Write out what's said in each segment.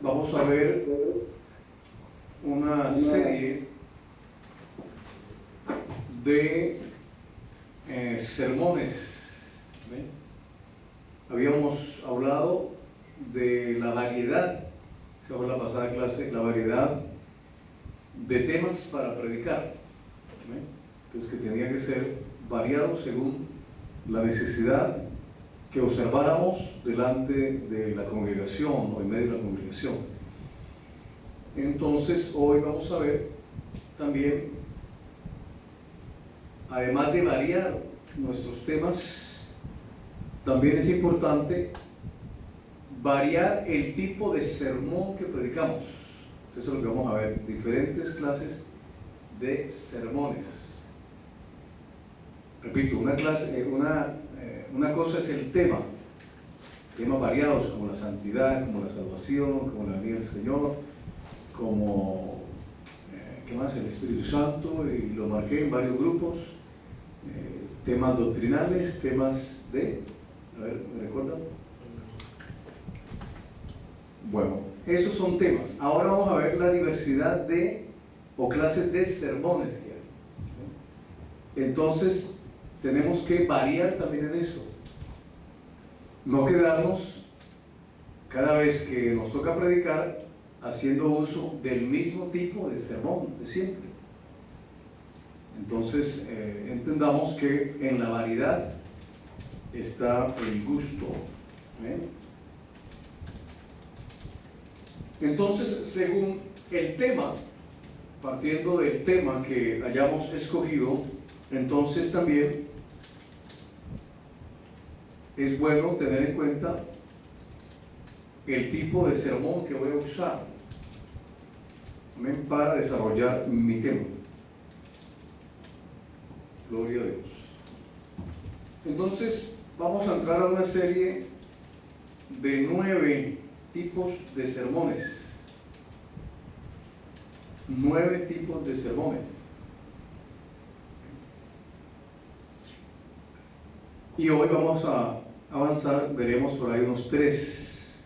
vamos a ver una serie de sermones. ¿Ven? Habíamos hablado de la variedad, se habló en la pasada clase, la variedad de temas para predicar. ¿Ven? Entonces, que tenía que ser variado según la necesidad que observáramos delante de la congregación o en medio de la congregación. Entonces, hoy vamos a ver también, además de variar nuestros temas, también es importante variar el tipo de sermón que predicamos. Eso es lo que vamos a ver, diferentes clases de sermones. Repito, una cosa es el tema, temas variados como la santidad, como la salvación, como la venida del Señor, como ¿qué más? El Espíritu Santo, y lo marqué en varios grupos, temas doctrinales, temas de, a ver, ¿me recuerdan? Bueno, esos son temas. Ahora vamos a ver la diversidad de o clases de sermones que hay. Entonces tenemos que variar también en eso, no quedarnos cada vez que nos toca predicar haciendo uso del mismo tipo de sermón de siempre. Entonces entendamos que en la variedad está el gusto. Entonces, según el tema, partiendo del tema que hayamos escogido, entonces también es bueno tener en cuenta el tipo de sermón que voy a usar, ¿amén?, para desarrollar mi tema. Gloria a Dios. Entonces vamos a entrar a una serie de 9 tipos de sermones. 9 tipos de sermones. Y hoy vamos a avanzar, veremos por ahí unos 3.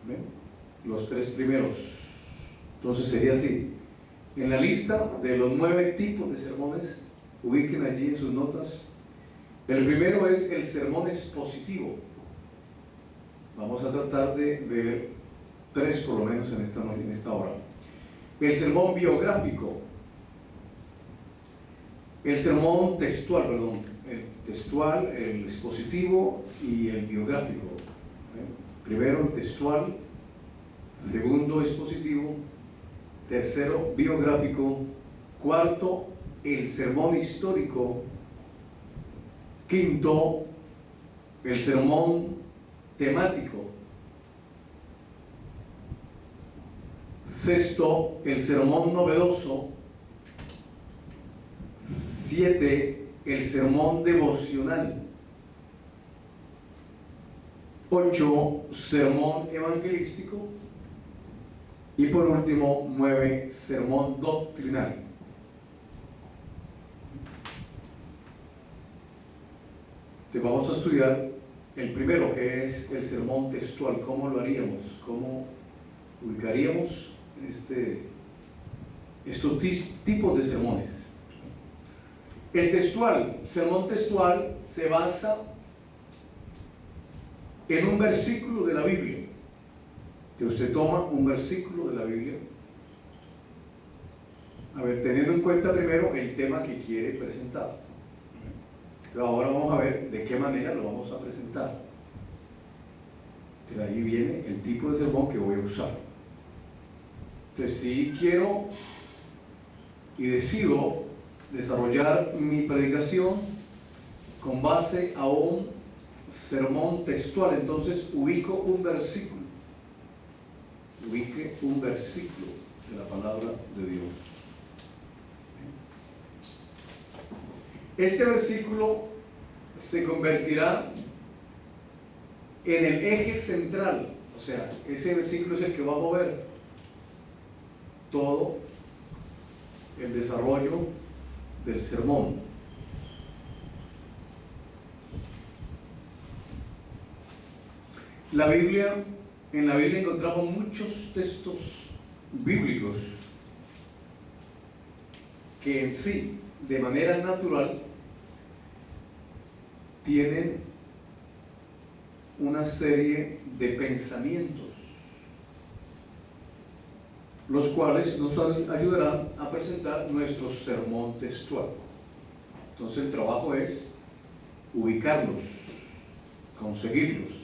¿Ven? Los 3 primeros. Entonces sería así. En la lista de los 9 tipos de sermones, ubiquen allí en sus notas. El primero es el sermón expositivo. Vamos a tratar de ver 3 por lo menos en esta hora. El sermón biográfico. El sermón textual, el textual, el expositivo y el biográfico. Primero el textual, segundo expositivo, tercero biográfico, cuarto el sermón histórico, quinto el sermón temático, sexto el sermón novedoso, 7 el sermón devocional, 8 sermón evangelístico y por último 9 sermón doctrinal. Entonces vamos a estudiar el primero, que es el sermón textual. ¿Cómo lo haríamos? ¿Cómo ubicaríamos estos tipos de sermones? El textual, sermón textual, se basa en un versículo de la Biblia. Que usted toma un versículo de la Biblia, a ver, teniendo en cuenta primero el tema que quiere presentar. Entonces ahora vamos a ver de qué manera lo vamos a presentar. Entonces ahí viene el tipo de sermón que voy a usar. Entonces, si quiero y decido desarrollar mi predicación con base a un sermón textual, entonces ubico un versículo. Ubique un versículo de la palabra de Dios. Este versículo se convertirá en el eje central, o sea, ese versículo es el que va a mover todo el desarrollo del sermón. La Biblia en la Biblia encontramos muchos textos bíblicos que en sí, de manera natural, tienen una serie de pensamientos, los cuales nos ayudarán a presentar nuestro sermón textual. Entonces el trabajo es ubicarlos, conseguirlos.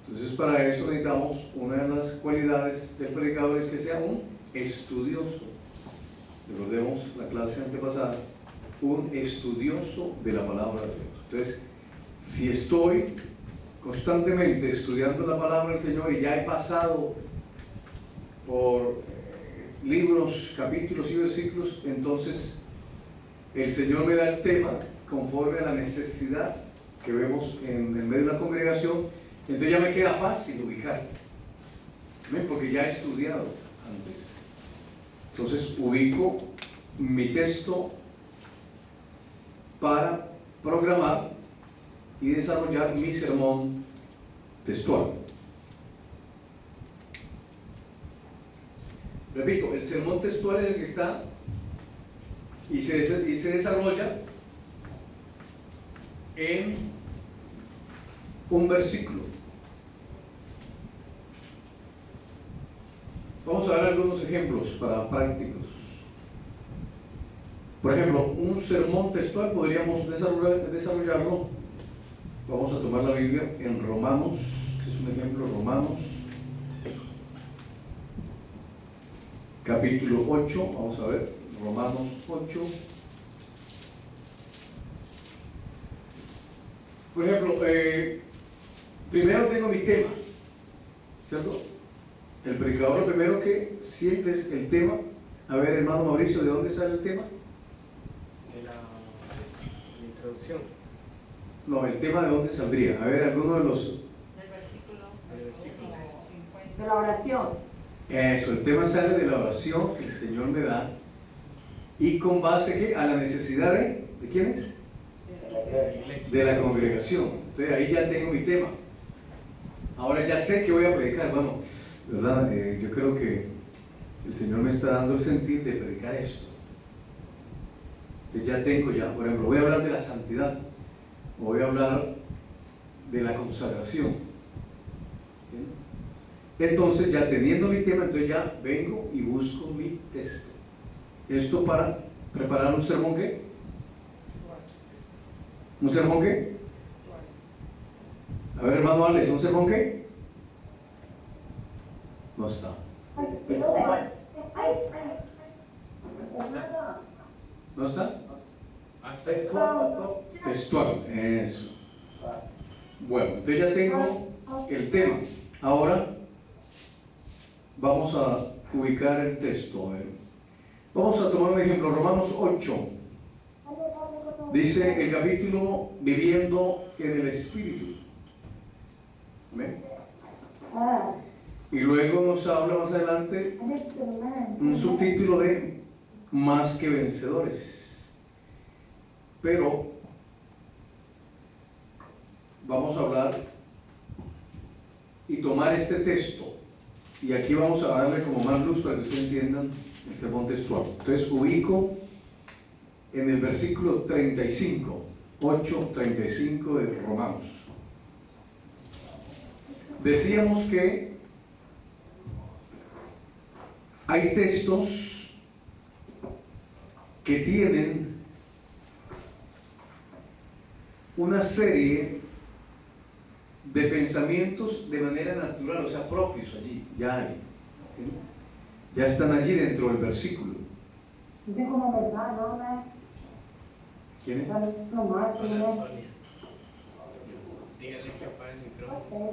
Entonces para eso necesitamos, una de las cualidades del predicador es que sea un estudioso. Recordemos la clase antepasada, un estudioso de la palabra de Dios. Entonces, si estoy constantemente estudiando la palabra del Señor y ya he pasado por libros, capítulos y versículos, entonces el Señor me da el tema conforme a la necesidad que vemos en el medio de la congregación. Entonces ya me queda fácil ubicar, ¿ven? Porque ya he estudiado antes. Entonces ubico mi texto para programar y desarrollar mi sermón textual. Repito, el sermón textual es el que está y se desarrolla en un versículo. Vamos a ver algunos ejemplos para prácticos. Por ejemplo, un sermón textual podríamos desarrollarlo. Vamos a tomar la Biblia en Romanos, que es un ejemplo, Romanos capítulo 8, vamos a ver, Romanos 8. Por ejemplo, primero tengo mi tema, ¿cierto? El predicador, lo primero que siente es el tema. A ver, hermano Mauricio, ¿de dónde sale el tema? De la introducción. No, el tema de dónde saldría. A ver, alguno de los... Del versículo. Del versículo. De la oración. Eso, el tema sale de la oración que el Señor me da y con base ¿qué? A la necesidad ¿de quién es? De la congregación. Entonces ahí ya tengo mi tema. Ahora ya sé que voy a predicar. Bueno, ¿verdad? Yo creo que el Señor me está dando el sentir de predicar esto. Entonces ya tengo por ejemplo, voy a hablar de la santidad, voy a hablar de la consagración. ¿Bien? Entonces ya teniendo mi tema, entonces ya vengo y busco mi texto. Esto para preparar un sermón ¿qué? ¿Un sermón qué? A ver, hermano Alex, ¿un sermón qué? No está. ¿No está? Textual, eso. Bueno, entonces ya tengo el tema. Ahora vamos a ubicar el texto. Vamos a tomar un ejemplo, Romanos 8. Dice el capítulo Viviendo en el Espíritu. ¿Ven? Y luego nos habla más adelante un subtítulo de Más que vencedores. Pero vamos a hablar y tomar este texto y aquí vamos a darle como más luz para que ustedes entiendan el sermón textual. Entonces ubico en el versículo 35, 8:35 de Romanos. Decíamos que hay textos que tienen una serie de pensamientos de manera natural, o sea, propios allí, ya hay, ¿sí? Ya están allí dentro del versículo. ¿Quién es? Hola, Sonia. Dígale que apague el micrófono.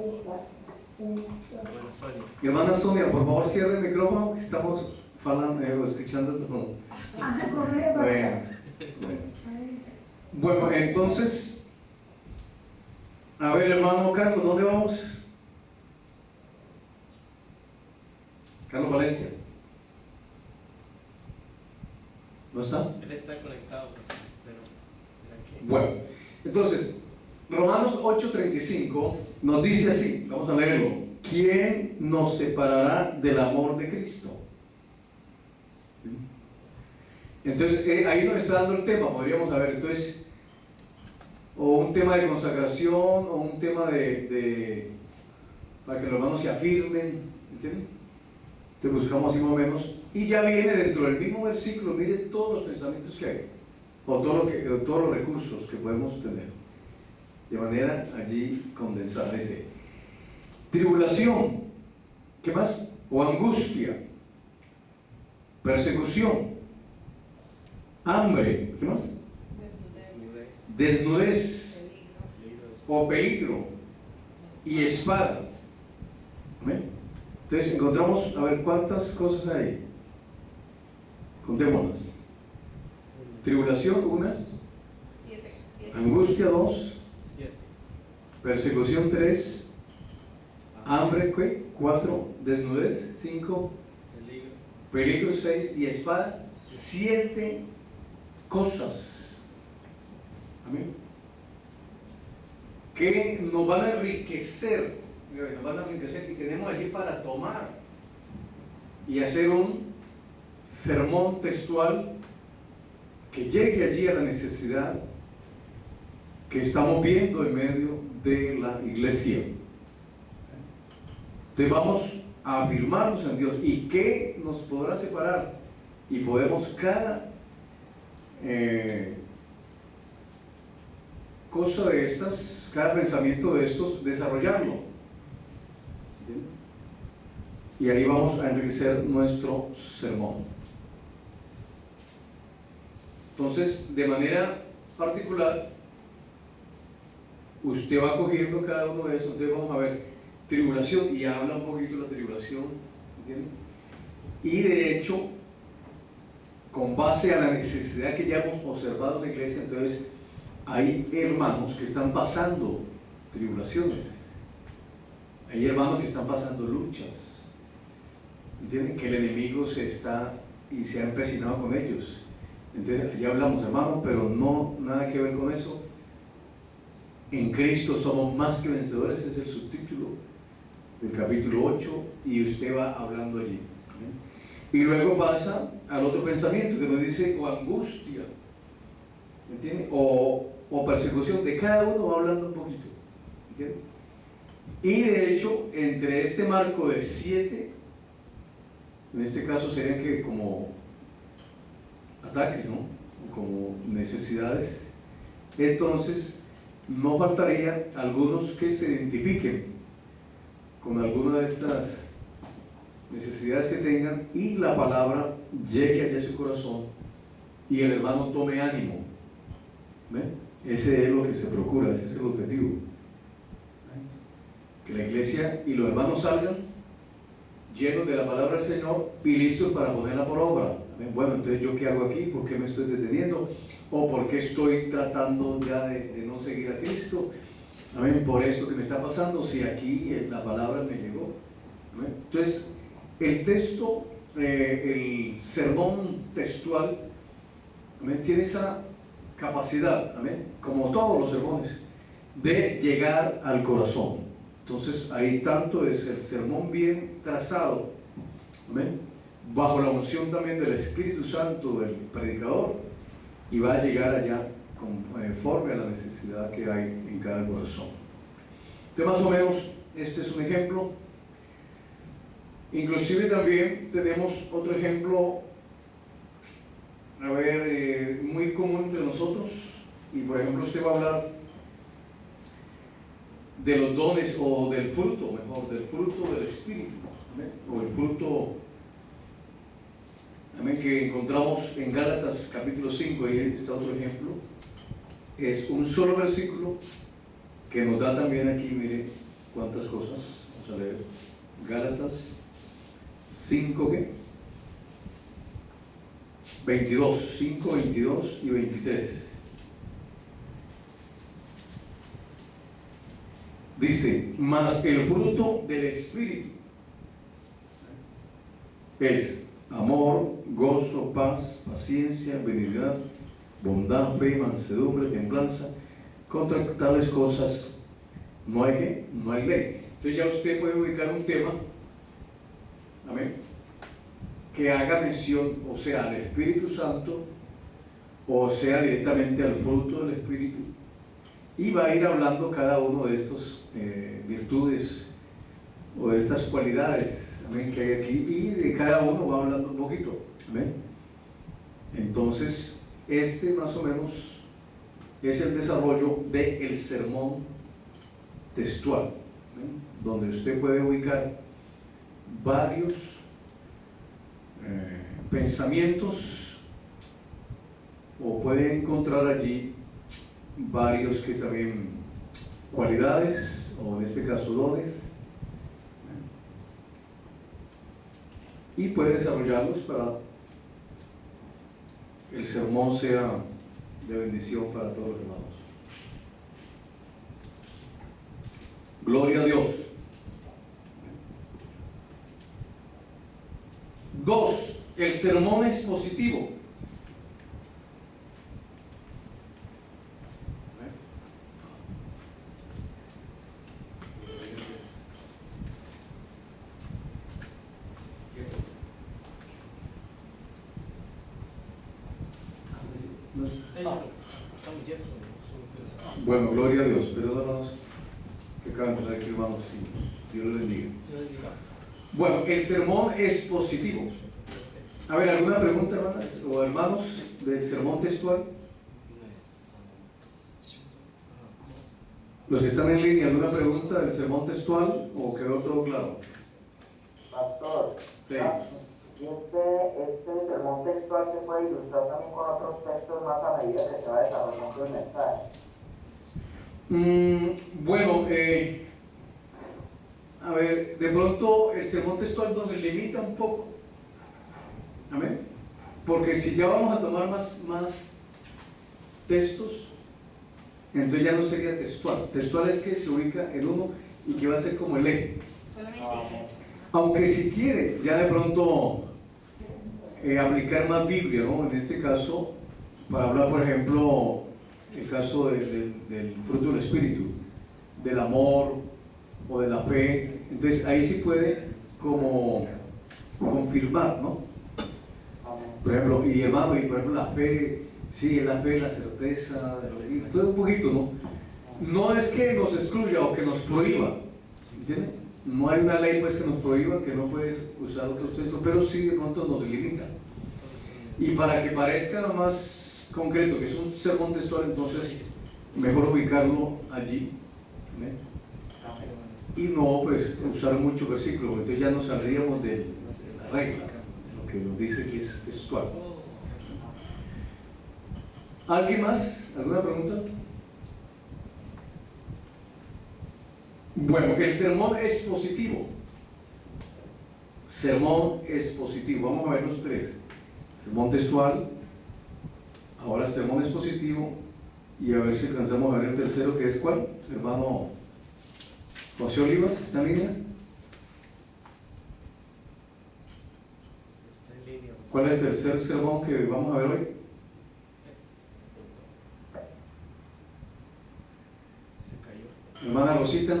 Hola, Sonia. Hermana Sonia, por favor cierre el micrófono que estamos escuchando todo. Bueno, entonces, a ver, hermano Carlos, ¿dónde vamos? Carlos Valencia. ¿No está? Él está conectado, pero ¿será que? Bueno, entonces, Romanos 8:35 nos dice así, vamos a leerlo. ¿quién nos separará del amor de Cristo? Entonces, ahí nos está dando el tema, podríamos saber, entonces, o un tema de consagración, o un tema para que los hermanos se afirmen, ¿entienden? Entonces buscamos así más o menos, y ya viene dentro del mismo versículo, mire todos los pensamientos que hay, o todos los recursos que podemos tener, de manera allí condensada. Dice, tribulación, ¿qué más? O angustia, persecución, hambre, ¿qué más? Desnudez o peligro y espada. ¿Amén? Entonces encontramos, a ver, ¿cuántas cosas hay? Contémoslas. Tribulación, 1. Angustia, 2. 7. Persecución, 3. Hambre, 4. Desnudez, 5. Peligro, 6. Y espada, 7 cosas. Amén. Que nos van a enriquecer, y tenemos allí para tomar y hacer un sermón textual que llegue allí a la necesidad que estamos viendo en medio de la iglesia. Entonces vamos a afirmarnos en Dios. ¿Y qué nos podrá separar? Y podemos cada cosa de estas, cada pensamiento de estos, desarrollarlo. ¿Entienden? Y ahí vamos a enriquecer nuestro sermón. Entonces, de manera particular, usted va cogiendo cada uno de esos. Entonces vamos a ver tribulación, y habla un poquito de la tribulación, ¿entienden? Y de hecho, con base a la necesidad que ya hemos observado en la iglesia, entonces hay hermanos que están pasando tribulaciones, hay hermanos que están pasando luchas, ¿entienden? Que el enemigo se ha empecinado con ellos. Entonces ya hablamos, hermanos, pero no nada que ver con eso. En Cristo somos más que vencedores, es el subtítulo del capítulo 8, y usted va hablando allí. Y luego pasa al otro pensamiento que nos dice, o angustia, ¿entiende? O persecución. De cada uno va hablando un poquito, ¿entiende? Y de hecho, entre este marco de 7, en este caso serían que como ataques, ¿no? Como necesidades. Entonces, no faltaría algunos que se identifiquen con alguna de estas necesidades que tengan, y la palabra llegue allá a su corazón y el hermano tome ánimo. ¿Ven? Ese es lo que se procura, ese es el objetivo. Que la iglesia y los hermanos salgan llenos de la palabra del Señor y listos para ponerla por obra. ¿Ven? Bueno, entonces ¿yo qué hago aquí? ¿Por qué me estoy deteniendo? ¿O por qué estoy tratando ya de no seguir a Cristo? ¿Amén? Por esto que me está pasando, si aquí la palabra me llegó. ¿Amén? Entonces, el texto, el sermón textual, ¿amén?, tiene esa capacidad, ¿amén?, como todos los sermones, de llegar al corazón. Entonces, ahí tanto es el sermón bien trazado, ¿amén?, bajo la unción también del Espíritu Santo del predicador, y va a llegar allá conforme a la necesidad que hay en cada corazón. Entonces, más o menos, este es un ejemplo. Inclusive también tenemos otro ejemplo, a ver, muy común entre nosotros, y por ejemplo usted va a hablar de los dones, o del fruto, mejor, del fruto del Espíritu, ¿amén?, o el fruto, amén, que encontramos en Gálatas capítulo 5, ahí está otro ejemplo. Es un solo versículo que nos da también aquí, mire cuántas cosas. Vamos a leer Gálatas 5, ¿qué? 22, 5, 22 y 23. Dice, mas el fruto del Espíritu es amor, gozo, paz, paciencia, benignidad, bondad, fe, mansedumbre, templanza. Contra tales cosas no hay ley. Entonces ya usted puede ubicar un tema, amén, que haga mención, o sea, al Espíritu Santo, o sea, directamente al fruto del Espíritu, y va a ir hablando cada uno de estos virtudes o de estas cualidades, amén, que hay aquí, y de cada uno va hablando un poquito, amén. Entonces, este más o menos es el desarrollo del sermón textual, amén, donde usted puede ubicar varios pensamientos, o puede encontrar allí varios que también cualidades, o en este caso dones, y puede desarrollarlos para que el sermón sea de bendición para todos los hermanos. Gloria a Dios. 2. El sermón expositivo. Bueno, gloria a Dios. Perdónanos que acabamos de aquí, hermanos. Sí, Dios les bendiga. Bueno, el sermón expositivo. A ver, ¿alguna pregunta, hermanas o hermanos, del sermón textual? Los que están en línea, ¿alguna pregunta del sermón textual o quedó todo claro? Pastor, Sí. ¿y este sermón textual se puede ilustrar también con otros textos más a medida que se va desarrollando el mensaje? Bueno, a ver, de pronto el sermón textual nos limita un poco. Amén. Porque si ya vamos a tomar más textos, entonces ya no sería textual. Textual es que se ubica en uno y que va a ser como el eje. Solamente Aunque si quiere ya de pronto aplicar más Biblia, ¿no? En este caso, para hablar, por ejemplo, el caso del fruto del Espíritu, del amor o de la fe, entonces ahí sí puede como confirmar, ¿no? Por ejemplo, y hermano, y por ejemplo la fe, sí, la fe, la certeza, y todo un poquito, ¿no? No es que nos excluya o que nos prohíba, ¿entiendes? No hay una ley pues que nos prohíba que no puedes usar otros textos, pero sí de pronto nos limita. Y para que parezca más concreto, que es un sermón textual, entonces mejor ubicarlo allí, ¿eh? Y no pues usar muchos versículos, entonces ya nos saldríamos de la regla, de lo que nos dice que es textual. ¿Alguien más? ¿Alguna pregunta? Bueno, el sermón expositivo. Sermón expositivo. Vamos a ver los tres. Sermón textual, ahora sermón expositivo, y a ver si alcanzamos a ver el tercero, que es ¿cuál? Hermano José Olivas, ¿está en línea? Está en línea. ¿Cuál es el tercer sermón que vamos a ver hoy? Se cayó. Hermana Rosita.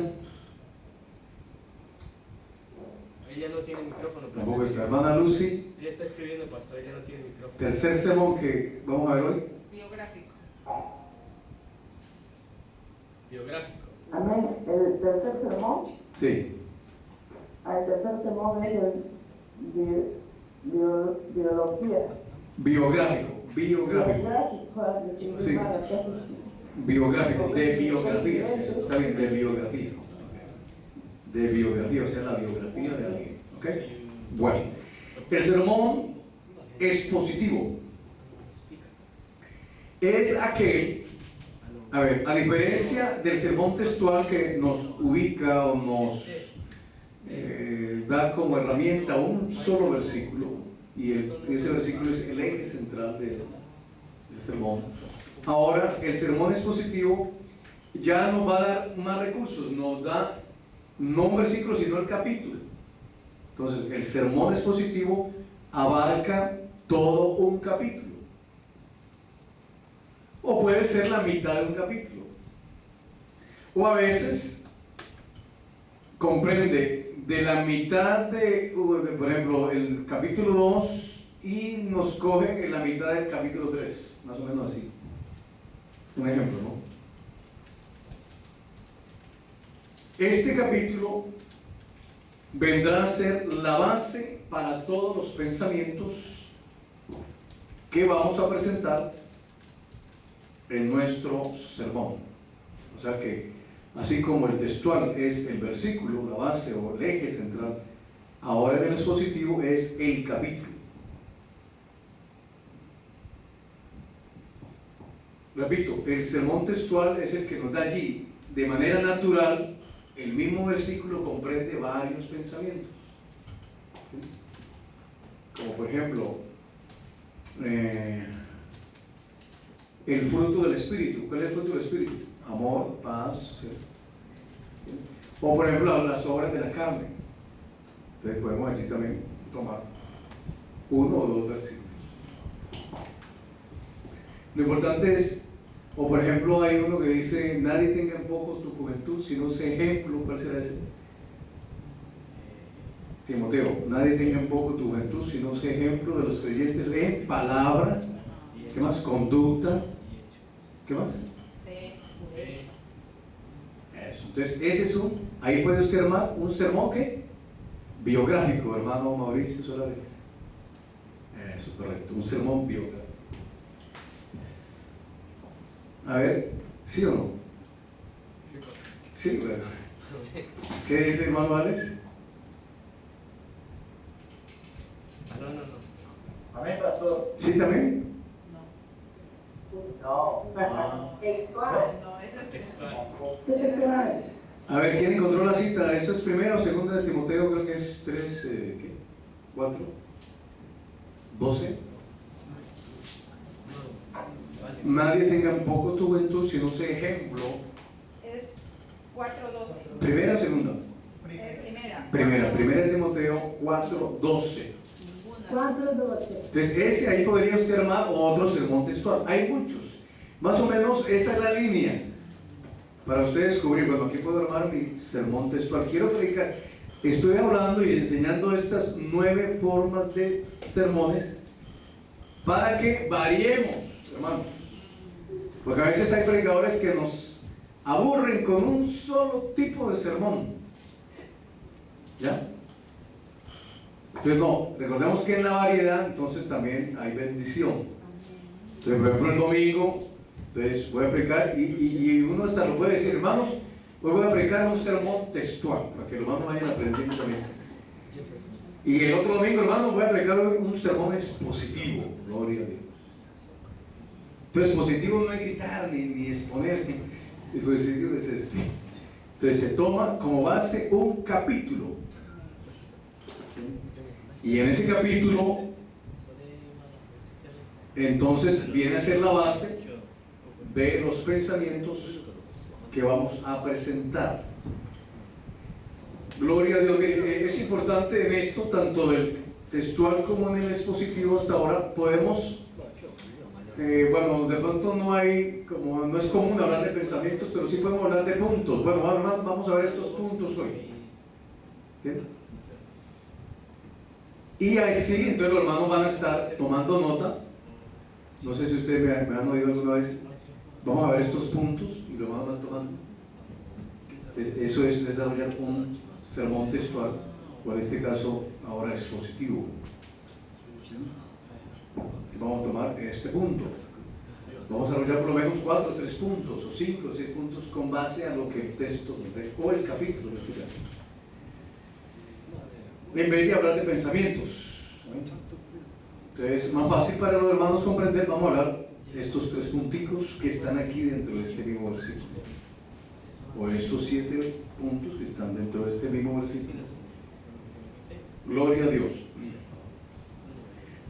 Ella no tiene micrófono, pero Tampoco está está. escribiendo. Hermana Lucy. Ella está escribiendo, pastor, ella no tiene micrófono. Tercer sermón que vamos a ver hoy. biográfico. Biográfico. Amén. El tercer sermón, Sí. el tercer sermón es el biología. Biográfico. Biográfico. Sí. Biográfico. De biografía. Eso está bien, de biografía. De biografía, o sea, la biografía de alguien. ¿Ok? Bueno. El sermón expositivo es aquel, a ver, a diferencia del sermón textual que nos ubica o nos da como herramienta un solo versículo, y ese versículo es el eje central del sermón. Ahora, el sermón expositivo ya nos va a dar más recursos, nos da no un versículo, sino el capítulo. Entonces, el sermón expositivo abarca todo un capítulo, o puede ser la mitad de un capítulo, o a veces comprende de la mitad por ejemplo, el capítulo 2 y nos coge en la mitad del capítulo 3, más o menos así. Un ejemplo, ¿no? Este capítulo vendrá a ser la base para todos los pensamientos que vamos a presentar en nuestro sermón. O sea que, así como el textual es el versículo, la base o el eje central, ahora en el expositivo es el capítulo. Repito, el sermón textual es el que nos da allí, de manera natural, el mismo versículo comprende varios pensamientos. Como por ejemplo, el fruto del Espíritu. ¿Cuál es el fruto del Espíritu? Amor, paz. ¿Sí? O por ejemplo, las obras de la carne. Entonces podemos allí también tomar uno o dos versículos. Lo importante es, o por ejemplo hay uno que dice, nadie tenga en poco tu juventud, sino sea ejemplo. ¿Cuál será ese? Timoteo, nadie tenga en poco tu juventud, sino sea ejemplo de los creyentes en palabra, ¿qué más? Conducta, ¿qué más? Eso. Entonces, ese es ahí puede usted armar un sermón que biográfico, hermano Mauricio Solares. Eso, correcto, un sermón biográfico. A ver, ¿sí o no? Sí, bueno. ¿Qué dice hermano Alex? No. Amén, pastor. ¿Sí también? No. Textual. No, ese es Textual. A ver, ¿quién encontró la cita? ¿Eso es primera o segunda de Timoteo? Creo que es 3, ¿qué? 4, 12. Nadie tenga en poco tu juventud, sino sea ejemplo. Es 4:12. ¿Primera o segunda? Primera de Timoteo 4:12. Ninguna. 4:12. Entonces, ese ahí podría usted armar otro sermón textual. Hay muchos. Más o menos esa es la línea para usted descubrir, bueno, aquí puedo armar mi sermón textual. Quiero predicar. Estoy hablando y enseñando estas 9 formas de sermones para que variemos, hermanos. Porque a veces hay predicadores que nos aburren con un solo tipo de sermón. ¿Ya? Entonces no, recordemos que en la variedad entonces también hay bendición. Entonces, por ejemplo, el domingo, entonces voy a predicar y uno hasta lo puede decir, hermanos, hoy voy a predicar un sermón textual, para que los hermanos vayan aprendiendo también. Y el otro domingo, hermanos, voy a predicar un sermón expositivo, gloria a Dios. Entonces, positivo no es gritar ni exponer, expositivo es este. Entonces se toma como base un capítulo. Y en ese capítulo, entonces viene a ser la base de los pensamientos que vamos a presentar. Gloria a Dios. Es importante en esto, tanto del textual como en el expositivo hasta ahora, podemos, bueno, de pronto no es común hablar de pensamientos, pero sí podemos hablar de puntos. Bueno, vamos a ver estos puntos hoy. ¿Entiendes? Y así, entonces los hermanos van a estar tomando nota. No sé si ustedes me han oído alguna vez. Vamos a ver estos puntos y los hermanos van tomando. Entonces, eso es desarrollar un sermón textual, o en este caso ahora expositivo. Vamos a tomar este punto. Vamos a desarrollar por lo menos 4 o 3 puntos, o 5 o 6 puntos con base a lo que el texto o el capítulo en este caso. En vez de hablar de pensamientos. Entonces, más fácil para los hermanos comprender, vamos a hablar de estos 3 punticos que están aquí dentro de este mismo versículo. O estos 7 puntos que están dentro de este mismo versículo. Gloria a Dios.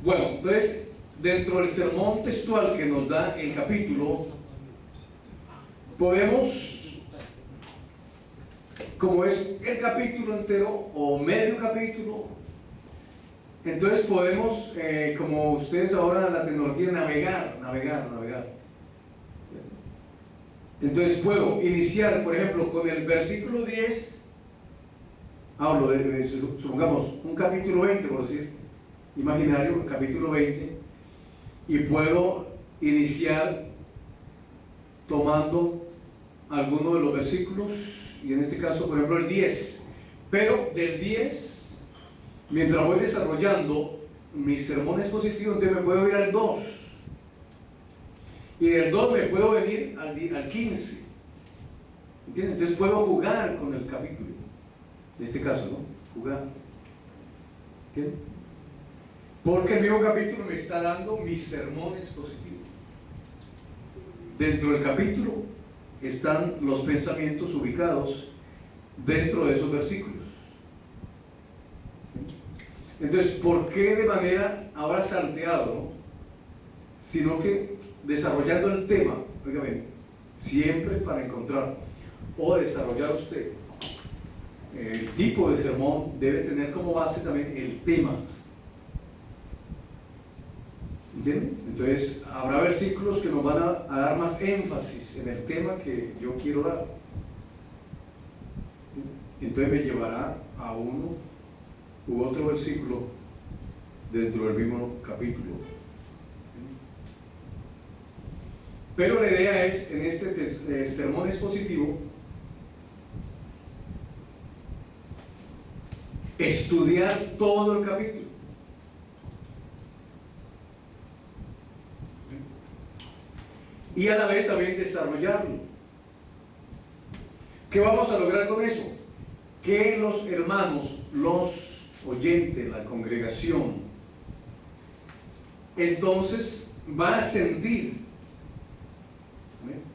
Bueno, entonces, dentro del sermón textual que nos da el capítulo, podemos, como es el capítulo entero o medio capítulo, entonces podemos, como ustedes ahora la tecnología, navegar. Entonces puedo iniciar, por ejemplo, con el versículo 10 hablo supongamos, un capítulo 20, por decir, imaginario, capítulo 20, y puedo iniciar tomando alguno de los versículos, y en este caso, por ejemplo, el 10, pero del 10, mientras voy desarrollando mi sermón expositivo, entonces me puedo ir al 2, y del 2 me puedo venir al 15, ¿entiendes? Entonces puedo jugar con el capítulo, en este caso, ¿no? Jugar, ¿entiendes? Porque el mismo capítulo me está dando mi sermón expositivo. Dentro del capítulo están los pensamientos ubicados dentro de esos versículos. Entonces, ¿por qué de manera ahora salteado, no? Sino que desarrollando el tema, oigan, siempre para encontrar o desarrollar usted el tipo de sermón, debe tener como base también el tema. ¿Entienden? Entonces, habrá versículos que nos van a dar más énfasis en el tema que yo quiero dar. Entonces me llevará a uno u otro versículo dentro del mismo capítulo. Pero la idea es, en este sermón expositivo, estudiar todo el capítulo. Y a la vez también desarrollarlo. ¿Qué vamos a lograr con eso? Que los hermanos, los oyentes, la congregación, entonces va a sentir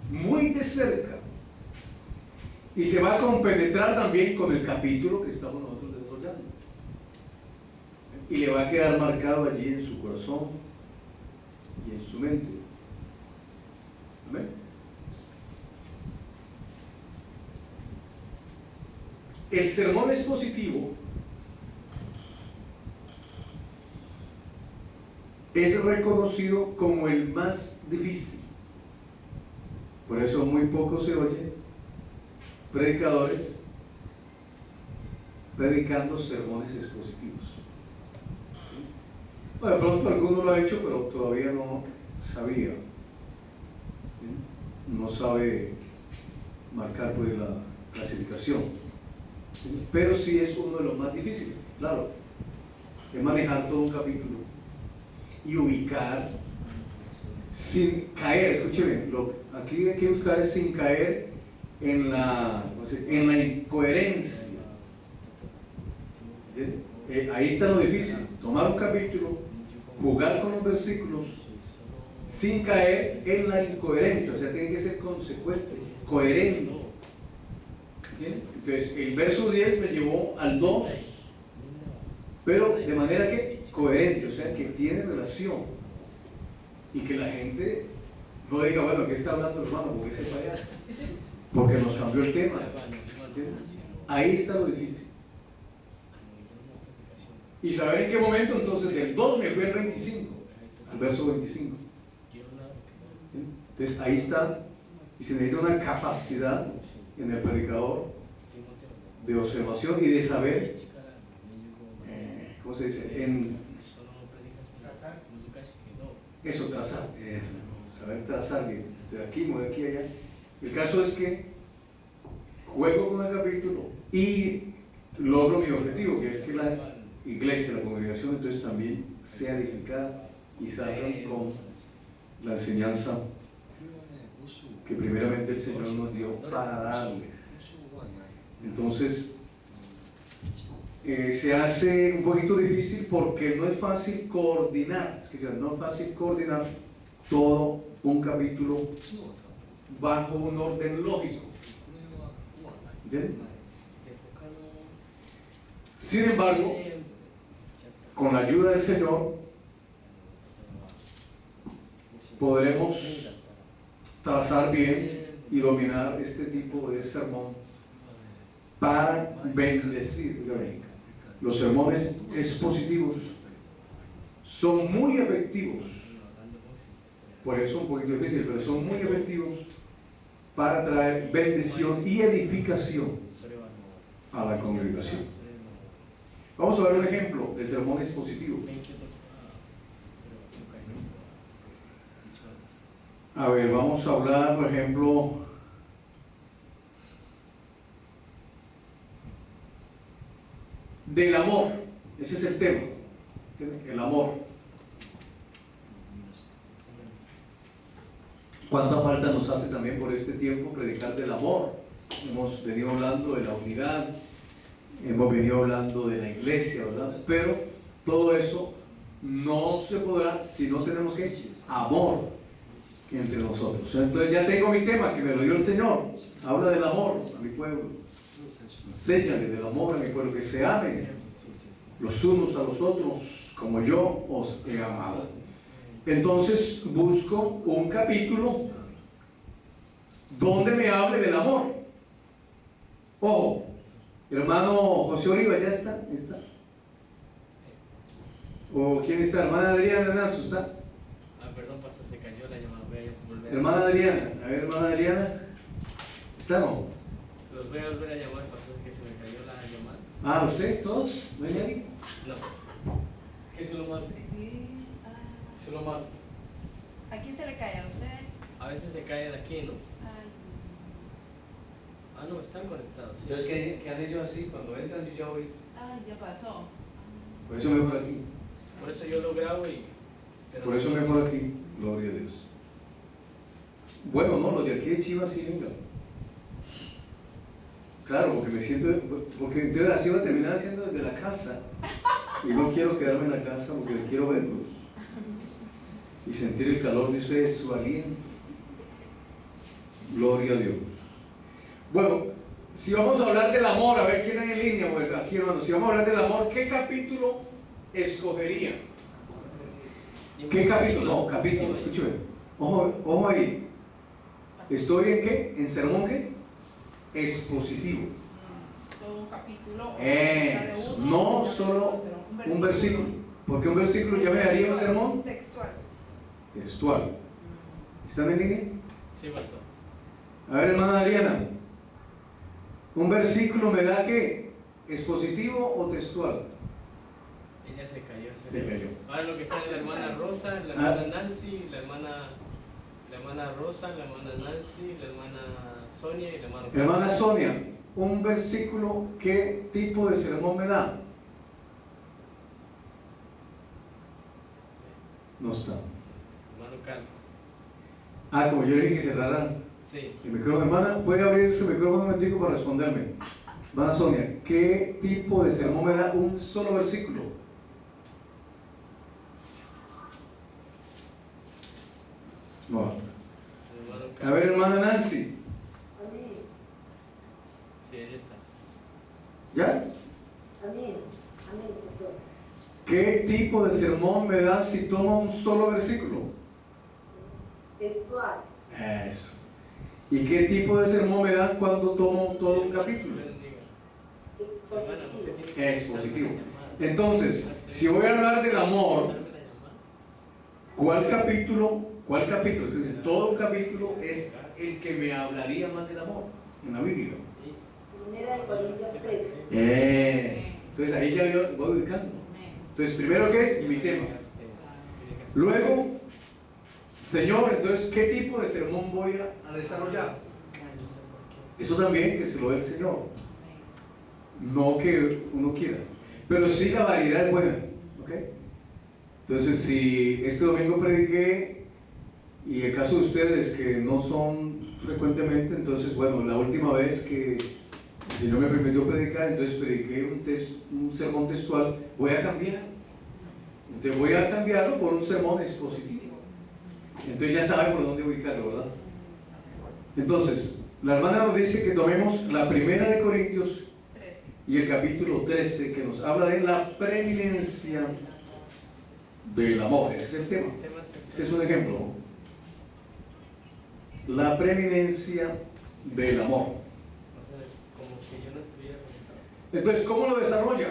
muy de cerca y se va a compenetrar también con el capítulo que estamos nosotros desarrollando. Y le va a quedar marcado allí en su corazón y en su mente. Amén. El sermón expositivo es reconocido como el más difícil. Por eso muy poco se oye predicadores predicando sermones expositivos. Bueno, de pronto alguno lo ha hecho, pero todavía no sabía. No sabe marcar pues la clasificación, pero sí es uno de los más difíciles, claro, es manejar todo un capítulo y ubicar sin caer. Escúcheme, aquí hay que buscar es sin caer en la incoherencia. Ahí está lo difícil, tomar un capítulo, jugar con los versículos sin caer en la incoherencia, o sea, tiene que ser consecuente, coherente. ¿Entiendes? Entonces, el verso 10 me llevó al 2, pero de manera que coherente, o sea, que tiene relación, y que la gente no diga, bueno, ¿qué está hablando el hermano? ¿Por qué se falla? Porque nos cambió el tema. ¿Entiendes? Ahí está lo difícil. Y saber en qué momento, entonces, del 2 me fui al 25, al verso 25. Entonces ahí está, y se necesita una capacidad en el predicador de observación y de saber, ¿cómo se dice? Eso, trazar, saber trazar, de aquí, de aquí a allá. El caso es que juego con el capítulo y logro mi objetivo, que es que la iglesia, la congregación, entonces también sea edificada y salgan con la enseñanza que primeramente el Señor nos dio para darles. Entonces se hace un poquito difícil porque no es fácil coordinar, no es fácil coordinar todo un capítulo bajo un orden lógico. ¿Entienden? Sin embargo, con la ayuda del Señor podremos trazar bien y dominar este tipo de sermón para bendecir. Los sermones expositivos son muy efectivos, por eso un poquito difícil, pero son muy efectivos para traer bendición y edificación a la congregación. Vamos a ver un ejemplo de sermón expositivo. A ver, vamos a hablar, por ejemplo, del amor. Ese es el tema. El amor. ¿Cuánta falta nos hace también por este tiempo predicar del amor? Hemos venido hablando de la unidad, hemos venido hablando de la iglesia, ¿verdad? Pero todo eso no se podrá si no tenemos que amor entre nosotros. Entonces ya tengo mi tema que me lo dio el Señor. Habla del amor a mi pueblo. Enséñale del amor a mi pueblo, que se amen los unos a los otros como yo os he amado. Entonces busco un capítulo donde me hable del amor. Ojo, hermano José Oliva, ¿ya está? ¿Está? ¿O quién está? Hermana Adriana Nazo, ¿está? Perdón, pasó, se cayó la llamada. Voy a volver. Hermana Adriana, a ver, hermana Adriana, ¿está no? Los voy a volver a llamar, pasó que se me cayó la llamada. Ah, ¿usted? ¿Todos? ¿No hay nadie? No. ¿Qué es lo malo? Sí. ¿Qué es lo malo? ¿A quién se le cae? ¿A usted? A veces se caen aquí, ¿no? Ay. Ah, no, están conectados. Sí. Entonces, ¿qué han hecho así? Cuando entran yo ya voy. Ay, ya pasó. Por eso mejor aquí. Por eso yo lo grabo y... pero Por eso mejor aquí. Gloria a Dios. Bueno, no, los de aquí de Chivas sí vengan. Claro, porque me siento, porque entonces así va a terminar haciendo desde la casa. Y no quiero quedarme en la casa porque quiero verlos. Y sentir el calor de ustedes, su aliento. Gloria a Dios. Bueno, si vamos a hablar del amor, a ver quién hay en línea, bueno, aquí hermano, si vamos a hablar del amor, ¿qué capítulo escogería? ¿Qué capítulo? No, capítulo, escúcheme. Ojo ahí. ¿Estoy en qué? ¿En sermón qué? Expositivo. Todo un capítulo. No solo un versículo. Porque un versículo ya me daría un sermón textual. textual. ¿Están en línea? Sí, pasó. A ver, hermana Adriana. ¿Un versículo me da qué? ¿Expositivo o textual? Ella se cayó. Se cayó. Ahora lo que está es la hermana Rosa, la hermana Nancy, la hermana Rosa, la hermana Nancy, la hermana Sonia y la hermana... Hermana Sonia, un versículo, ¿qué tipo de sermón me da? No está. Hermano Carlos. Ah, como yo le dije que cerrara Sí. el micrófono. Hermana, ¿puede abrir su micrófono un momentico para responderme? Hermana Sonia, ¿qué tipo de sermón me da un solo versículo? No. Hermano A Carlos. ver, hermana Nancy, Amén. Sí, ella está. ¿ya? Amén. Amén, pastor. ¿Qué tipo de sermón me da si tomo un solo versículo? Textual. Eso. ¿Y qué tipo de sermón me da cuando tomo todo un capítulo? Hermana, usted tiene que... Expositivo. darme la llamada. Entonces, si voy a hablar del amor, Darme la llamada. ¿cuál capítulo? ¿Cuál capítulo? Es decir, todo capítulo es el que me hablaría más del amor en la Biblia. Primera de Corintios 13. Entonces ahí ya voy ubicando. Entonces, primero, ¿qué es? Mi tema. Luego, Señor, entonces, ¿qué tipo de sermón voy a desarrollar? Eso también que se lo dé el Señor. No que uno quiera. Pero sí la variedad es buena. ¿Ok? Entonces, si este domingo prediqué, y el caso de ustedes que no son frecuentemente, entonces, bueno, la última vez que el Señor me permitió predicar, entonces prediqué un sermón textual, voy a cambiar. Entonces voy a cambiarlo por un sermón expositivo. Entonces ya saben por dónde ubicarlo, ¿verdad? Entonces, la hermana nos dice que tomemos la primera de Corintios 13. y el capítulo 13, que nos habla de la preeminencia del amor. Ese es el tema. Este es un ejemplo, ¿no? La preeminencia del amor. O sea, como que yo no estuviera conectado. Entonces, ¿cómo lo desarrolla?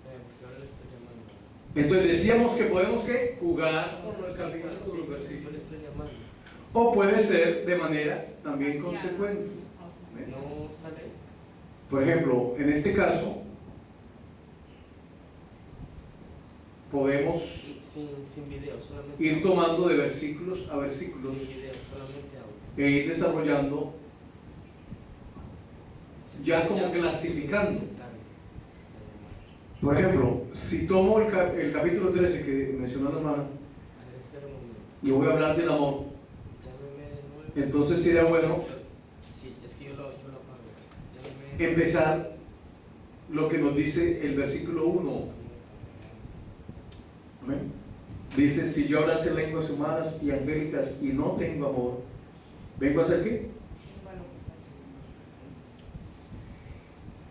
Porque ahora le estoy llamando. Entonces decíamos que podemos ¿qué? Jugar con el capítulo, Sí, con los yo versículos. le estoy llamando. O puede ser de manera también consecuente. No sale. Por ejemplo, en este caso, podemos sin video, solamente ir audio. tomando de versículos a versículos Sin video, solamente audio. e ir desarrollando, ya como clasificando. Por ejemplo, si tomo el capítulo 13 que mencionó la hermana A ver, espera un momento. y voy a hablar del amor, Llámeme de nuevo. entonces sería bueno Sí, es que yo lo apago. Llámeme. empezar lo que nos dice el versículo 1. Amén. Dice, si yo hablase lenguas humanas y angélicas y no tengo amor, ¿vengo a hacer qué?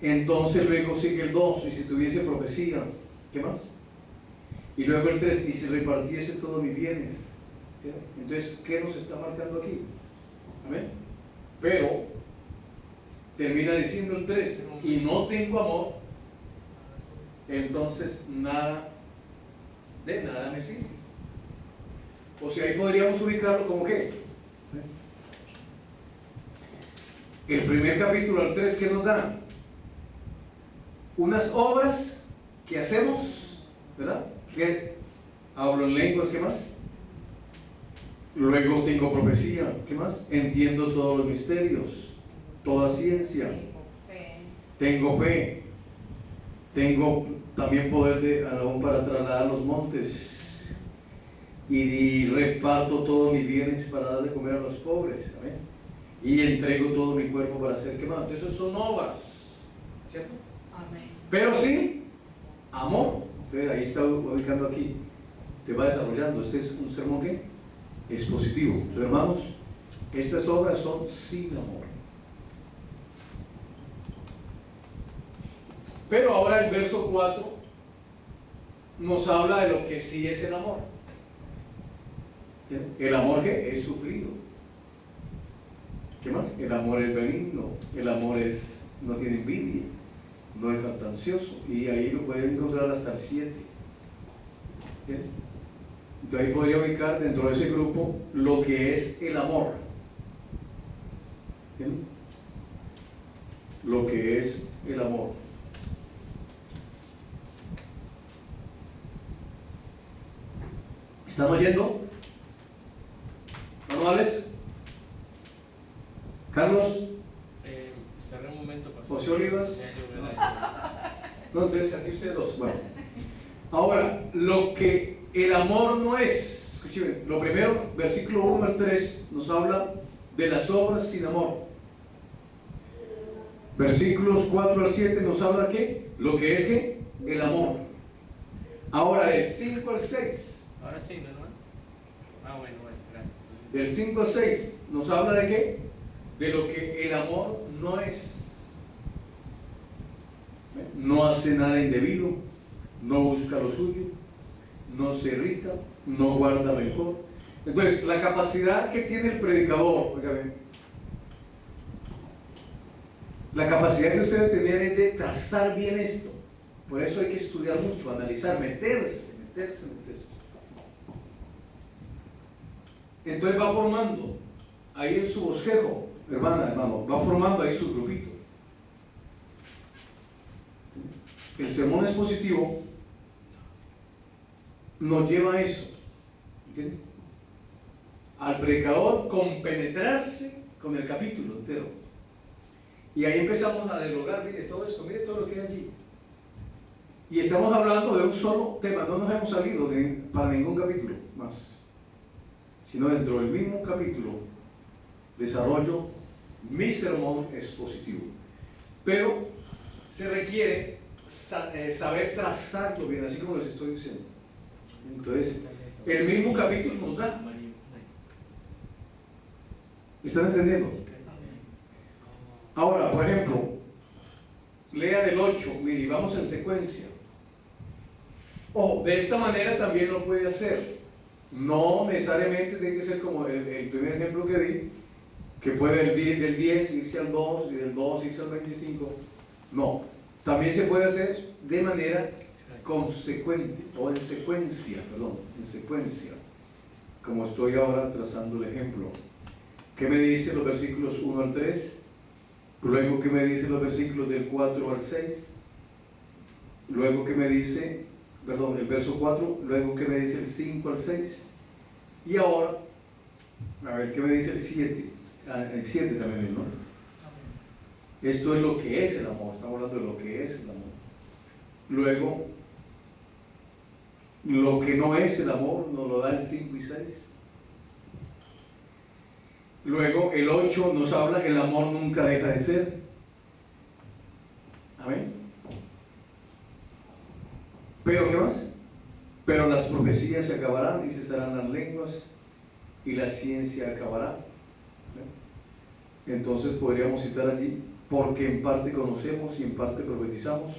Entonces luego sigue el 2, y si tuviese profecía, ¿qué más? Y luego el 3, y si repartiese todos mis bienes. ¿Qué? Entonces, ¿qué nos está marcando aquí? Amén. Pero termina diciendo el 3, y no tengo amor, entonces nada, de nada me sirve. O sea, ahí podríamos ubicarlo como qué. El primer capítulo al 3, ¿qué nos da? Unas obras que hacemos, ¿verdad? Que hablo en lenguas, ¿qué más? Luego tengo profecía, ¿qué más? Entiendo todos los misterios, toda ciencia. Tengo fe. Tengo también poder aún para trasladar los montes. Y reparto todos mis bienes para dar de comer a los pobres. ¿Amén? Y entrego todo mi cuerpo para hacer quemado. Entonces son obras, ¿cierto? Amén. Pero sí, amor. Entonces ahí está ubicando aquí. Te va desarrollando. Este es un sermón que es positivo. Entonces, hermanos, estas obras son sin amor. Pero ahora el verso 4 nos habla de lo que sí es el amor. El amor que es sufrido. ¿Qué más? El amor es benigno. El amor no tiene envidia. No es jactancioso. Y ahí lo pueden encontrar hasta el 7. ¿Bien? Entonces ahí podría ubicar dentro de ese grupo lo que es el amor. ¿Bien? Lo que es el amor. ¿Estamos yendo? ¿Manuales? ¿Carlos? Cerré un momento, pastor. ¿José Olivas? Ya yo veo la- No, entonces aquí ustedes dos. Bueno. Ahora, lo que el amor no es, escúcheme, lo primero, versículo 1 al 3, nos habla de las obras sin amor. Versículos 4 al 7 nos habla de qué, lo que es que el amor. Ahora, del 5 al 6. Ahora sí, ¿no, hermano? Bueno, gracias. Del 5 al 6 nos habla de qué? De lo que el amor no es. No hace nada indebido, no busca lo suyo, no se irrita, no guarda rencor. Entonces, la capacidad que tiene el predicador, oígame, la capacidad que ustedes tenían es de trazar bien esto. Por eso hay que estudiar mucho, analizar, meterse. Entonces va formando ahí en su bosquejo, hermano, va formando ahí su grupito. El sermón expositivo nos lleva a eso, ¿entiendes? Al predicador compenetrarse con el capítulo entero. Y ahí empezamos a dialogar, mire todo esto, mire todo lo que hay allí. Y estamos hablando de un solo tema, no nos hemos salido para ningún capítulo más, sino dentro del mismo capítulo desarrollo mi sermón expositivo. Pero se requiere saber trazarlo bien, así como les estoy diciendo. Entonces, el mismo capítulo nos da. ¿Están entendiendo? Ahora, por ejemplo, lea del 8, mire, vamos en secuencia. De esta manera también lo puede hacer. No necesariamente tiene que ser como el primer ejemplo que di, que puede del 10 irse al 2 y del 2 irse al 25. No, también se puede hacer de manera consecuente o en secuencia, como estoy ahora trazando el ejemplo. ¿Qué me dicen los versículos 1 al 3? Luego, ¿qué me dicen los versículos del 4 al 6? Luego, ¿qué me dice perdón, el verso 4, luego ¿qué me dice el 5 al 6? Y ahora, a ver, ¿qué me dice el 7? El 7 también, ¿no? Esto es lo que es el amor, estamos hablando de lo que es el amor. Luego, lo que no es el amor nos lo da el 5 y 6. Luego, el 8 nos habla que el amor nunca deja de ser. Amén. Pero, ¿qué más? Pero las profecías se acabarán y cesarán las lenguas y la ciencia acabará. Entonces podríamos citar allí, porque en parte conocemos y en parte profetizamos.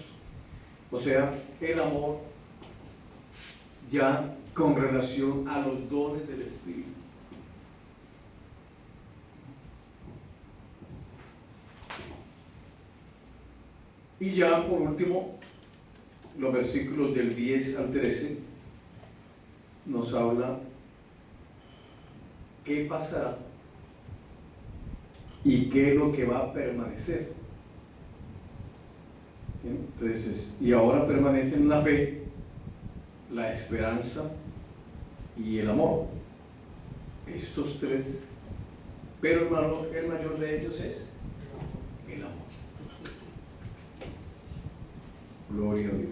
O sea, el amor ya con relación a los dones del Espíritu. Y ya por último, los versículos del 10 al 13 nos habla qué pasará y qué es lo que va a permanecer. ¿Bien? Entonces, y ahora permanecen la fe, la esperanza y el amor. Estos tres, pero el mayor de ellos es el amor. Gloria a Dios.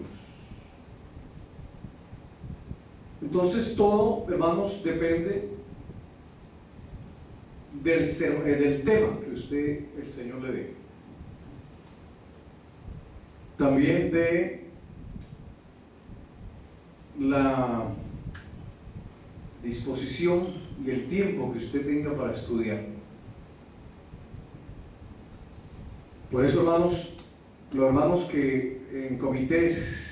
Entonces todo, hermanos, depende del tema que usted, el Señor, le dé. También de la disposición y el tiempo que usted tenga para estudiar. Por eso, hermanos, los hermanos que en comités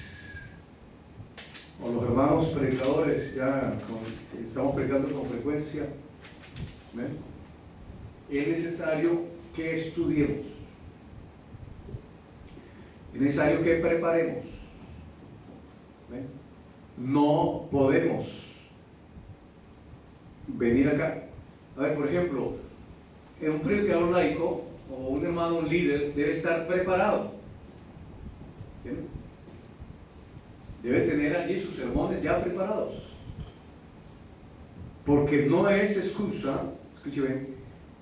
o los hermanos predicadores que estamos predicando con frecuencia, ¿ven? Es necesario que estudiemos, es necesario que preparemos, ¿ven? No podemos venir acá. A ver, por ejemplo, un predicador laico o un hermano, un líder, debe estar preparado. ¿Entienden? Debe tener allí sus sermones ya preparados. Porque no es excusa, escuche bien,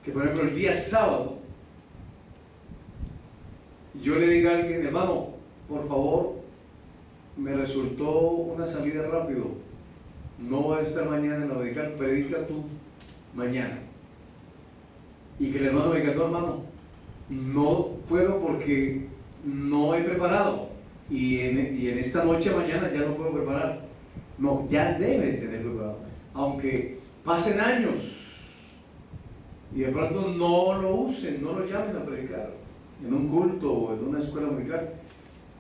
que por ejemplo el día sábado yo le diga a alguien, hermano, por favor, me resultó una salida rápido, no va a estar mañana en la medical, predica tú mañana. Y que el hermano me diga, no, hermano, no puedo porque no he preparado, y en esta noche mañana ya no puedo preparar. No, ya debe tener preparado, aunque pasen años y de pronto no lo usen, no lo llamen a predicar en un culto o en una escuela musical,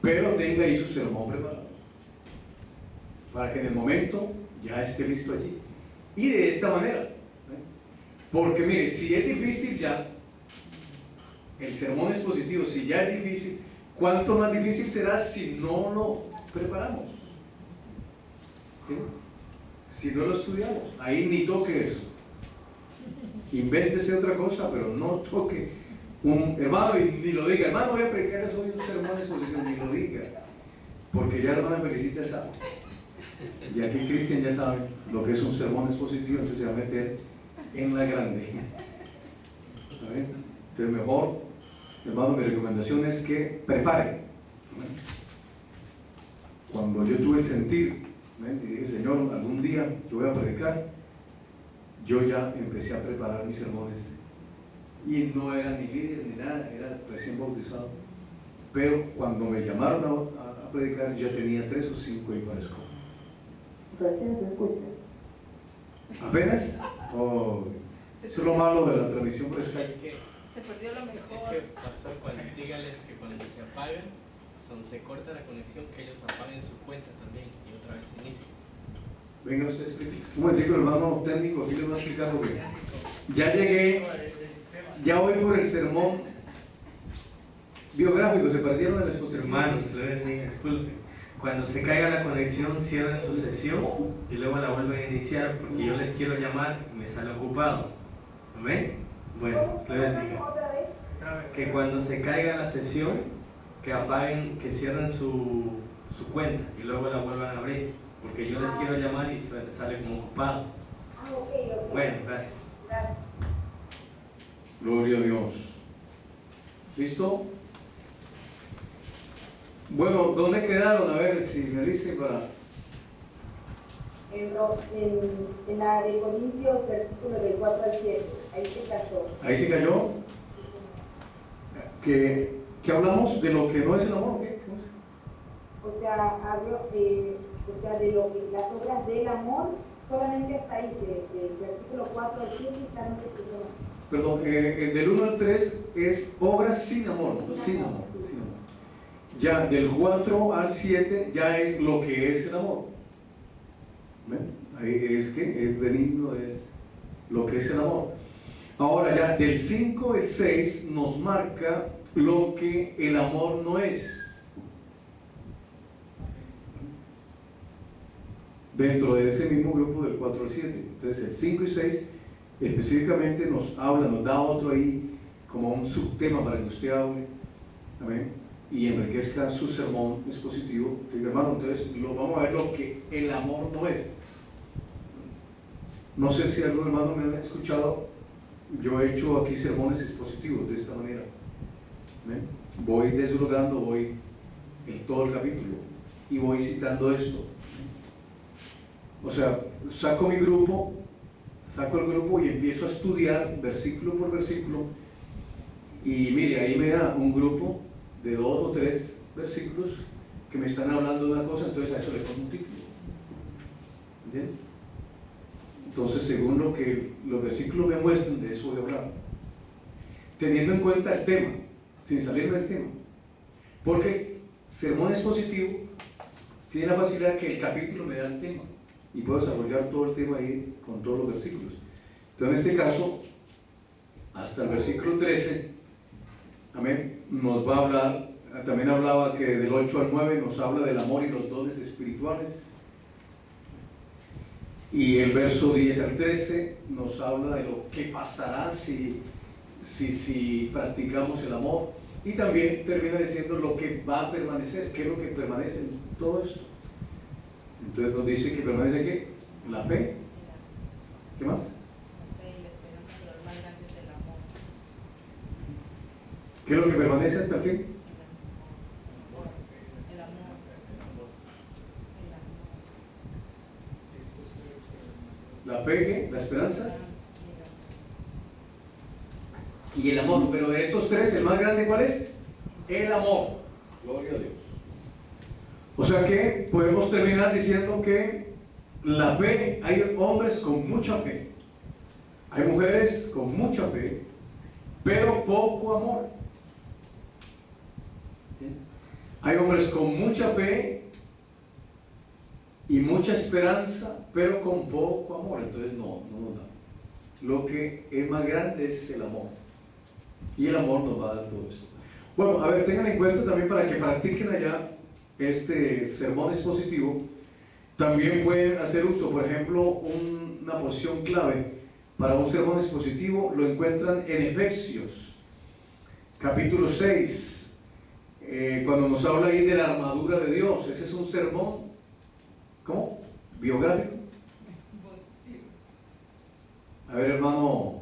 pero tenga ahí su sermón preparado para que en el momento ya esté listo allí. Y de esta manera, porque mire, si es difícil ya el sermón expositivo, si ya es difícil, ¿cuánto más difícil será si no lo preparamos? ¿Sí? Si no lo estudiamos, ahí ni toque eso. Invéntese otra cosa, pero no toque un hermano y ni lo diga, hermano, voy a predicar hoy un sermón expositivo, ni lo diga, porque ya la hermana Felicita sabe, y aquí Cristian ya sabe lo que es un sermón expositivo, entonces se va a meter en la grande. ¿Saben? Entonces mejor, hermano, mi recomendación es que prepare. Cuando yo tuve el sentir, y dije, Señor, algún día yo voy a predicar, yo ya empecé a preparar mis sermones y no era ni líder ni nada, era recién bautizado, pero cuando me llamaron a predicar yo tenía 3 o 5 y parezco. Recién se escucha. ¿Apenas? Oh, eso es lo malo de la transmisión por Skype. Es que, Se perdió lo mejor. pastor, dígales que cuando se apagan, se corta la conexión, que ellos apaguen su cuenta también y otra vez inicie. Venga, usted explique. Un momentico, hermano técnico, aquí les voy a explicar lo que ya llegué, ya voy por el sermón biográfico, se perdieron en la exposición. Hermanos, disculpen. Cuando se caiga la conexión, cierren su sesión y luego la vuelven a iniciar, porque yo les quiero llamar y me sale ocupado. ¿Amén? Bueno, Dios le bendiga. ¿Otra vez? Que cuando se caiga la sesión, que apaguen, que cierren su su cuenta y luego la vuelvan a abrir, porque yo les quiero llamar y sale como ocupado. Ah, ok. Bueno, gracias. Gracias. Gloria a Dios. ¿Listo? Bueno, ¿dónde quedaron? A ver si me dicen para... En la de Corintios, versículo del 4 al 7. Ahí se cayó. Ahí se cayó. Que hablamos de lo que no es el amor, ¿qué? ¿Cómo es? O sea, hablo de lo que las obras del amor, solamente hasta ahí, del versículo 4 al 7 ya no se escuchó más. Perdón, del 1 al 3 es obras sin amor, ¿no? Sin amor, sin amor. Ya del 4 al 7 ya es lo que es el amor. ¿Ven? Ahí es que es benigno, es lo que es el amor. Ahora ya del 5 al 6 nos marca lo que el amor no es. Dentro de ese mismo grupo del 4 al 7. Entonces el 5 y 6 específicamente nos habla, nos da otro ahí como un subtema para que usted hable, amén, y enriquezca su sermón expositivo. Hermano, entonces vamos a ver lo que el amor no es. No sé si algún hermano me ha escuchado, yo he hecho aquí sermones expositivos de esta manera. ¿Ven? Voy desglosando, voy en todo el capítulo y voy citando esto. O sea, saco el grupo y empiezo a estudiar versículo por versículo, y mire, ahí me da un grupo de 2 o 3 versículos que me están hablando de una cosa, entonces a eso le pongo un título. ¿Entienden? Entonces, según lo que los versículos me muestran, de eso voy a hablar, teniendo en cuenta el tema, sin salirme del tema, porque sermón expositivo tiene la facilidad que el capítulo me da el tema y puedo desarrollar todo el tema ahí con todos los versículos. Entonces, en este caso, hasta el versículo 13, amén, nos va a hablar. También hablaba que del 8 al 9 nos habla del amor y los dones espirituales, y el verso 10 al 13 nos habla de lo que pasará si practicamos el amor, y también termina diciendo lo que va a permanecer, qué es lo que permanece en todo esto. Entonces nos dice que permanece ¿qué? La fe. ¿Qué más? ¿Qué es lo que permanece hasta el fin? La fe, ¿qué? La esperanza y el amor. Pero de estos tres, ¿el más grande cuál es? El amor. Gloria a Dios. O sea que podemos terminar diciendo que la fe, hay hombres con mucha fe, hay mujeres con mucha fe, pero poco amor. Hay hombres con mucha fe y mucha esperanza, pero con poco amor. Entonces no nos da. Lo que es más grande es el amor, y el amor nos va a dar todo esto. Bueno, a ver, tengan en cuenta también para que practiquen allá este sermón expositivo. También pueden hacer uso, por ejemplo, una porción clave para un sermón expositivo lo encuentran en Efesios capítulo 6, cuando nos habla ahí de la armadura de Dios. Ese es un sermón, ¿cómo? Biográfico. A ver, hermano,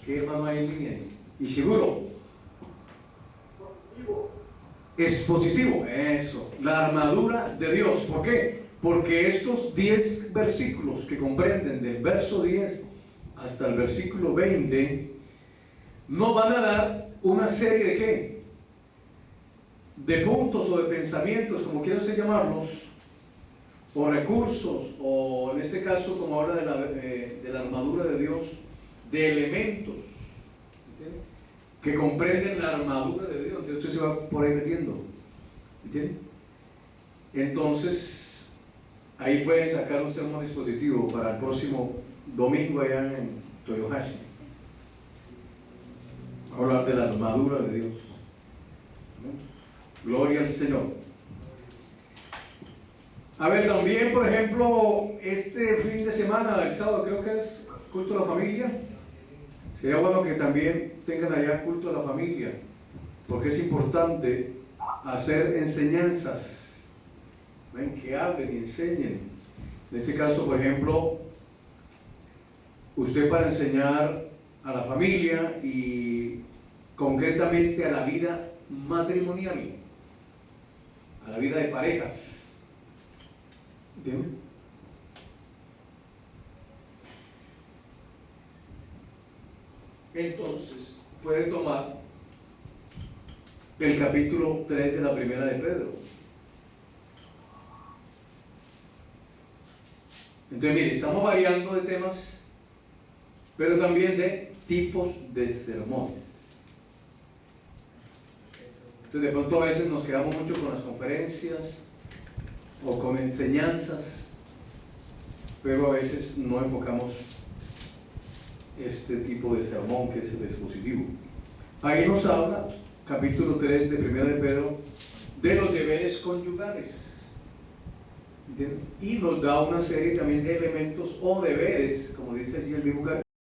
¿qué hermano hay en línea? Y seguro expositivo, eso, la armadura de Dios. ¿Por qué? Porque estos 10 versículos que comprenden del verso 10 hasta el versículo 20 nos van a dar una serie de ¿qué? De puntos o de pensamientos, como quieran llamarlos, o recursos, o en este caso, como habla de la armadura de Dios, de elementos, ¿entiendes?, que comprenden la armadura de Dios. Entonces usted se va por ahí metiendo, ¿entiende? Entonces ahí pueden sacar un sermón dispositivo para el próximo domingo allá en Toyohashi. Vamos a hablar de la armadura de Dios, ¿no? Gloria al Señor. A ver, también, por ejemplo, este fin de semana, el sábado, creo que es culto a la familia. Sería bueno que también tengan allá culto a la familia, porque es importante hacer enseñanzas. ¿Ven? Que hablen y enseñen. En este caso, por ejemplo, usted para enseñar a la familia y concretamente a la vida matrimonial, a la vida de parejas. ¿Bien? Entonces, puede tomar el capítulo 3 de la primera de Pedro. Entonces, mire, estamos variando de temas, pero también de tipos de sermón. Entonces, de pronto a veces nos quedamos mucho con las conferencias o con enseñanzas, pero a veces no enfocamos este tipo de sermón que es el expositivo. Ahí nos habla, capítulo 3 de 1 de Pedro, de los deberes conyugales. ¿Entienden? Y nos da una serie también de elementos o deberes, como dice allí el mismo